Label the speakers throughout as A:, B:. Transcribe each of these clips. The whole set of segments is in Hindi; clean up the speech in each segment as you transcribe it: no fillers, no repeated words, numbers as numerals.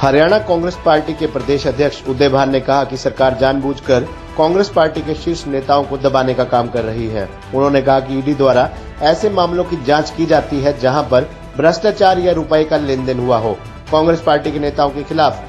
A: हरियाणा कांग्रेस पार्टी के प्रदेश अध्यक्ष उदय भान ने कहा कि सरकार जानबूझकर कांग्रेस पार्टी के शीर्ष नेताओं को दबाने का काम कर रही है। उन्होंने कहा कि ईडी द्वारा ऐसे मामलों की जांच की जाती है जहां पर भ्रष्टाचार या रुपए का लेन देन हुआ हो। कांग्रेस पार्टी के नेताओं के खिलाफ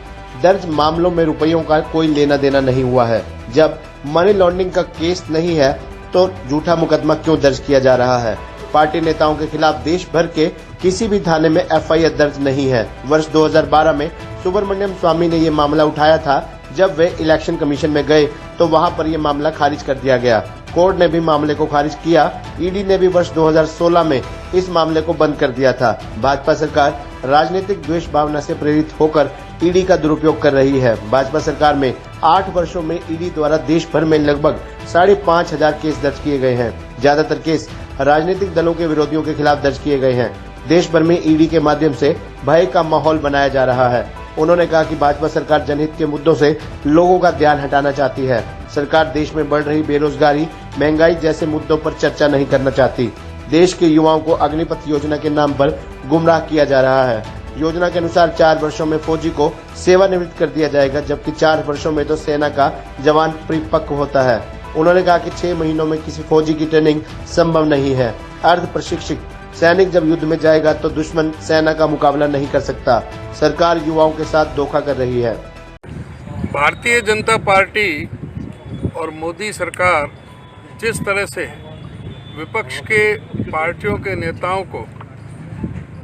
A: दर्ज मामलों में रुपयों का कोई लेना देना नहीं हुआ है। जब मनी लॉन्ड्रिंग का केस नहीं है तो झूठा मुकदमा क्यों दर्ज किया जा रहा है। पार्टी नेताओं के खिलाफ देश भर के किसी भी थाने में एफआईआर दर्ज नहीं है। वर्ष 2012 में सुब्रमण्यम स्वामी ने ये मामला उठाया था। जब वे इलेक्शन कमीशन में गए तो वहां पर ये मामला खारिज कर दिया गया। कोर्ट ने भी मामले को खारिज किया। ईडी ने भी वर्ष 2016 में इस मामले को बंद कर दिया था। भाजपा सरकार राजनीतिक द्वेष भावना से प्रेरित होकर ईडी का दुरुपयोग कर रही है। भाजपा सरकार में 8 वर्षों में ईडी द्वारा देश भर में लगभग 5,500 केस दर्ज किए गए हैं। ज्यादातर केस राजनीतिक दलों के विरोधियों के खिलाफ दर्ज किए गए हैं। देश भर में ईडी के माध्यम से भय का माहौल बनाया जा रहा है। उन्होंने कहा कि भाजपा सरकार जनहित के मुद्दों से लोगों का ध्यान हटाना चाहती है। सरकार देश में बढ़ रही बेरोजगारी, महंगाई जैसे मुद्दों पर चर्चा नहीं करना चाहती। देश के युवाओं को अग्निपथ योजना के नाम पर गुमराह किया जा रहा है। योजना के अनुसार 4 वर्षों में फौजी को सेवानिवृत्त कर दिया जाएगा, जबकि 4 वर्षों में तो सेना का जवान परिपक्व होता है। उन्होंने कहा कि 6 महीनों में किसी फौजी की ट्रेनिंग संभव नहीं है। अर्ध प्रशिक्षित सैनिक जब युद्ध में जाएगा तो दुश्मन सेना का मुकाबला नहीं कर सकता। सरकार युवाओं के साथ धोखा कर रही है।
B: भारतीय जनता पार्टी और मोदी सरकार जिस तरह से विपक्ष के पार्टियों के नेताओं को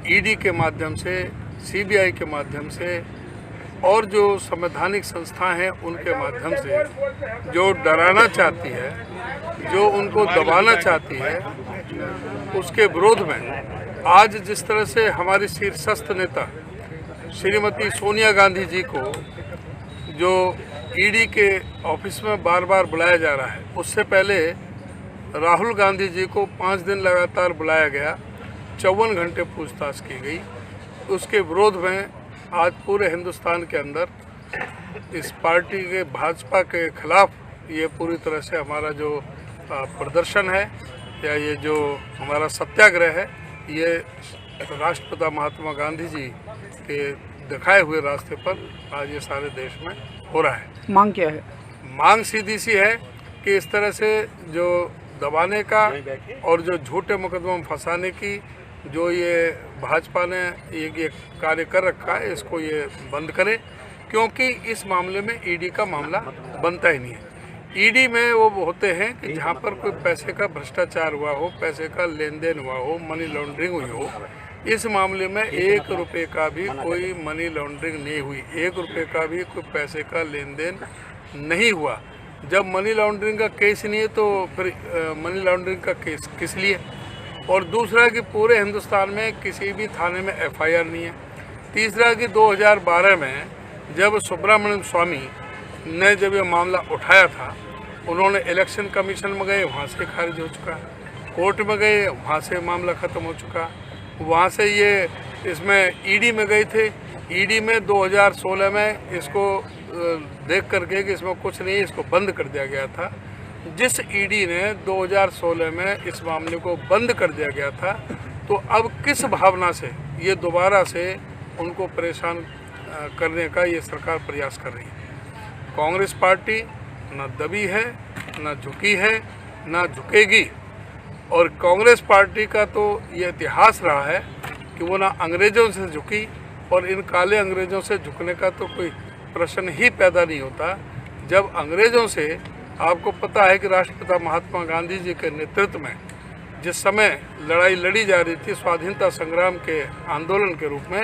B: ईडी के माध्यम से, सीबीआई के माध्यम से और जो संवैधानिक संस्थाएं हैं उनके माध्यम से जो डराना चाहती है, जो उनको दबाना चाहती है, उसके विरोध में आज जिस तरह से हमारी शीर्षस्थ नेता श्रीमती सोनिया गांधी जी को जो ईडी के ऑफिस में बार बार बुलाया जा रहा है, उससे पहले राहुल गांधी जी को 5 दिन लगातार बुलाया गया, 54 घंटे पूछताछ की गई। उसके विरोध में आज पूरे हिंदुस्तान के अंदर इस पार्टी के भाजपा के खिलाफ ये पूरी तरह से हमारा जो प्रदर्शन है या ये जो हमारा सत्याग्रह है, ये राष्ट्रपिता महात्मा गांधी जी के दिखाए हुए रास्ते पर आज ये सारे देश में हो रहा है।
C: मांग क्या है? मांग
B: सीधी सी है कि इस तरह से जो दबाने का और जो झूठे मुकदमों में फंसाने की जो ये भाजपा ने ये कार्य कर रखा है, इसको ये बंद करे, क्योंकि इस मामले में ईडी का मामला बनता ही नहीं है। ईडी में वो होते हैं कि जहाँ पर कोई पैसे का भ्रष्टाचार हुआ हो, पैसे का लेन देन हुआ हो, मनी लॉन्ड्रिंग हुई हो। इस मामले में 1 रुपये का भी कोई मनी लॉन्ड्रिंग नहीं हुई, 1 रुपये का भी कोई पैसे का लेन देन नहीं हुआ। जब मनी लॉन्ड्रिंग का केस नहीं है तो फिर मनी लॉन्ड्रिंग का केस किस लिए? और दूसरा कि पूरे हिंदुस्तान में किसी भी थाने में एफआईआर नहीं है। तीसरा कि 2012 में जब सुब्रमण्यम स्वामी ने जब ये मामला उठाया था, उन्होंने इलेक्शन कमीशन में गए, वहाँ से खारिज हो चुका। कोर्ट में गए, वहाँ से मामला ख़त्म हो चुका। वहाँ से ये इसमें ईडी में गए थे। ईडी में 2016 में इसको देख करके कि इसमें कुछ नहीं, इसको बंद कर दिया गया था। जिस ईडी ने 2016 में इस मामले को बंद कर दिया गया था, तो अब किस भावना से ये दोबारा से उनको परेशान करने का ये सरकार प्रयास कर रही है। कांग्रेस पार्टी न दबी है, न झुकी है, न झुकेगी। और कांग्रेस पार्टी का तो ये इतिहास रहा है कि वो ना अंग्रेज़ों से झुकी, और इन काले अंग्रेज़ों से झुकने का तो कोई प्रश्न ही पैदा नहीं होता। जब अंग्रेज़ों से, आपको पता है कि राष्ट्रपिता महात्मा गांधी जी के नेतृत्व में जिस समय लड़ाई लड़ी जा रही थी स्वाधीनता संग्राम के आंदोलन के रूप में,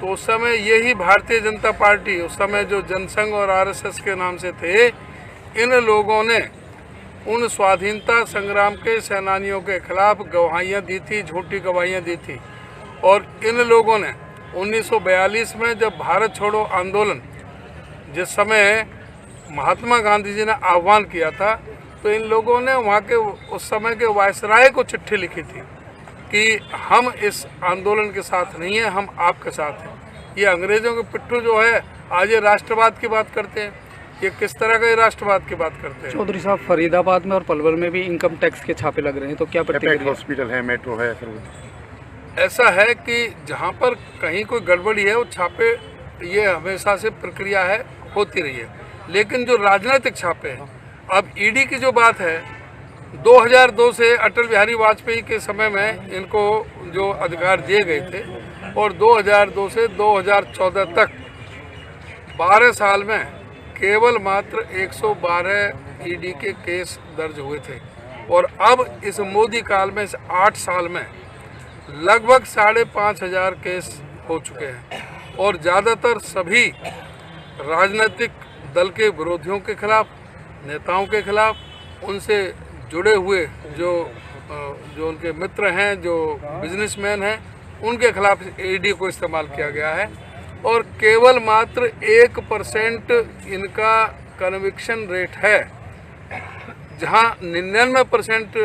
B: तो उस समय यही भारतीय जनता पार्टी, उस समय जो जनसंघ और आरएसएस के नाम से थे, इन लोगों ने उन स्वाधीनता संग्राम के सेनानियों के खिलाफ गवाहियाँ दी थी, झूठी गवाहियाँ दी थी। और इन लोगों ने 1942 में जब भारत छोड़ो आंदोलन जिस समय महात्मा गांधी जी ने आह्वान किया था, तो इन लोगों ने वहाँ के उस समय के वायसराय को चिट्ठी लिखी थी कि हम इस आंदोलन के साथ नहीं हैं, हम आपके साथ हैं। ये अंग्रेज़ों के पिट्ठू जो है आज ये राष्ट्रवाद की बात करते हैं। ये किस तरह का ये राष्ट्रवाद की बात करते हैं?
C: चौधरी साहब, फरीदाबाद में और पलवल में भी इनकम टैक्स के छापे लग रहे हैं, तो क्या प्रतिक्रिया?
D: हॉस्पिटल है, मेट्रो है।
B: ऐसा है कि जहाँ पर कहीं कोई गड़बड़ी है वो छापे ये हमेशा से प्रक्रिया है, होती रही है। लेकिन जो राजनीतिक छापे हैं, अब ईडी की जो बात है, 2002 से अटल बिहारी वाजपेयी के समय में इनको जो अधिकार दिए गए थे और 2002 से 2014 तक 12 साल में केवल मात्र 112 ईडी के केस दर्ज हुए थे और अब इस मोदी काल में इस 8 साल में लगभग 5,500 केस हो चुके हैं और ज़्यादातर सभी राजनीतिक दल के विरोधियों के खिलाफ, नेताओं के खिलाफ, उनसे जुड़े हुए जो उनके मित्र हैं, जो बिजनेसमैन हैं, उनके खिलाफ ईडी को इस्तेमाल किया गया है और केवल मात्र 1% इनका कन्विक्शन रेट है। जहां 99%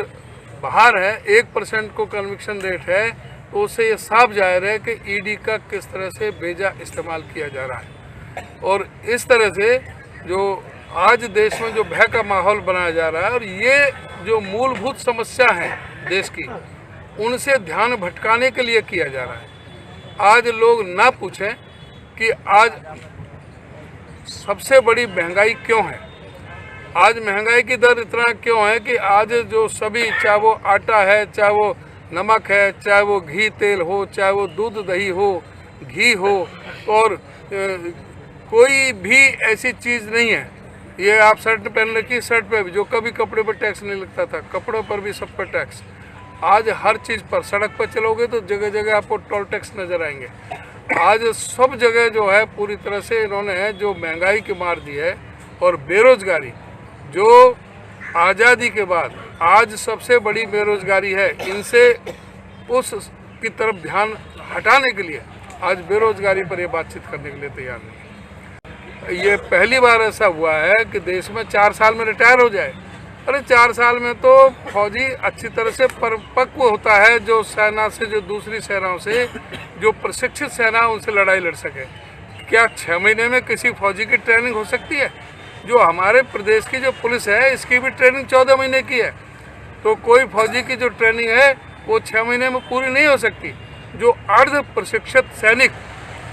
B: बाहर है, 1% को कन्विक्शन रेट है, तो उससे ये साफ जाहिर है कि ईडी का किस तरह से बेजा इस्तेमाल किया जा रहा है और इस तरह से जो आज देश में जो भय का माहौल बनाया जा रहा है और ये जो मूलभूत समस्या है देश की, उनसे ध्यान भटकाने के लिए किया जा रहा है। आज लोग ना पूछें कि आज सबसे बड़ी महंगाई क्यों है, आज महंगाई की दर इतना क्यों है कि आज जो सभी, चाहे वो आटा है, चाहे वो नमक है, चाहे वो घी तेल हो, चाहे वो दूध दही हो, घी हो, और कोई भी ऐसी चीज़ नहीं है, ये आप शर्ट पहन रखी, शर्ट पे भी, जो कभी कपड़े पर टैक्स नहीं लगता था, कपड़ों पर भी सब पर टैक्स। आज हर चीज़ पर, सड़क पर चलोगे तो जगह जगह आपको टोल टैक्स नज़र आएंगे। आज सब जगह जो है पूरी तरह से इन्होंने जो महंगाई की मार दी है और बेरोजगारी, जो आज़ादी के बाद आज सबसे बड़ी बेरोजगारी है, इनसे उस की तरफ ध्यान हटाने के लिए आज बेरोजगारी पर ये बातचीत करने के लिए तैयार नहीं है। ये पहली बार ऐसा हुआ है कि देश में 4 साल में रिटायर हो जाए। अरे 4 साल में तो फौजी अच्छी तरह से परिपक्व होता है, जो सेना से, जो दूसरी सेनाओं से, जो प्रशिक्षित सेना, उनसे लड़ाई लड़ सके। क्या 6 महीने में किसी फौजी की ट्रेनिंग हो सकती है? जो हमारे प्रदेश की जो पुलिस है, इसकी भी ट्रेनिंग 14 महीने की है, तो कोई फौजी की जो ट्रेनिंग है वो 6 महीने में पूरी नहीं हो सकती। जो अर्ध प्रशिक्षित सैनिक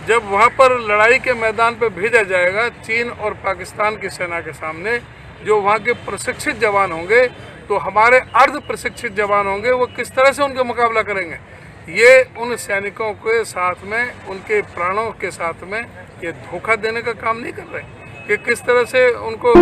B: जब वहाँ पर लड़ाई के मैदान पर भेजा जाएगा चीन और पाकिस्तान की सेना के सामने, जो वहाँ के प्रशिक्षित जवान होंगे, तो हमारे अर्ध प्रशिक्षित जवान होंगे, वो किस तरह से उनका मुकाबला करेंगे? ये उन सैनिकों के साथ में, उनके प्राणों के साथ में ये धोखा देने का काम नहीं कर रहे कि किस तरह से उनको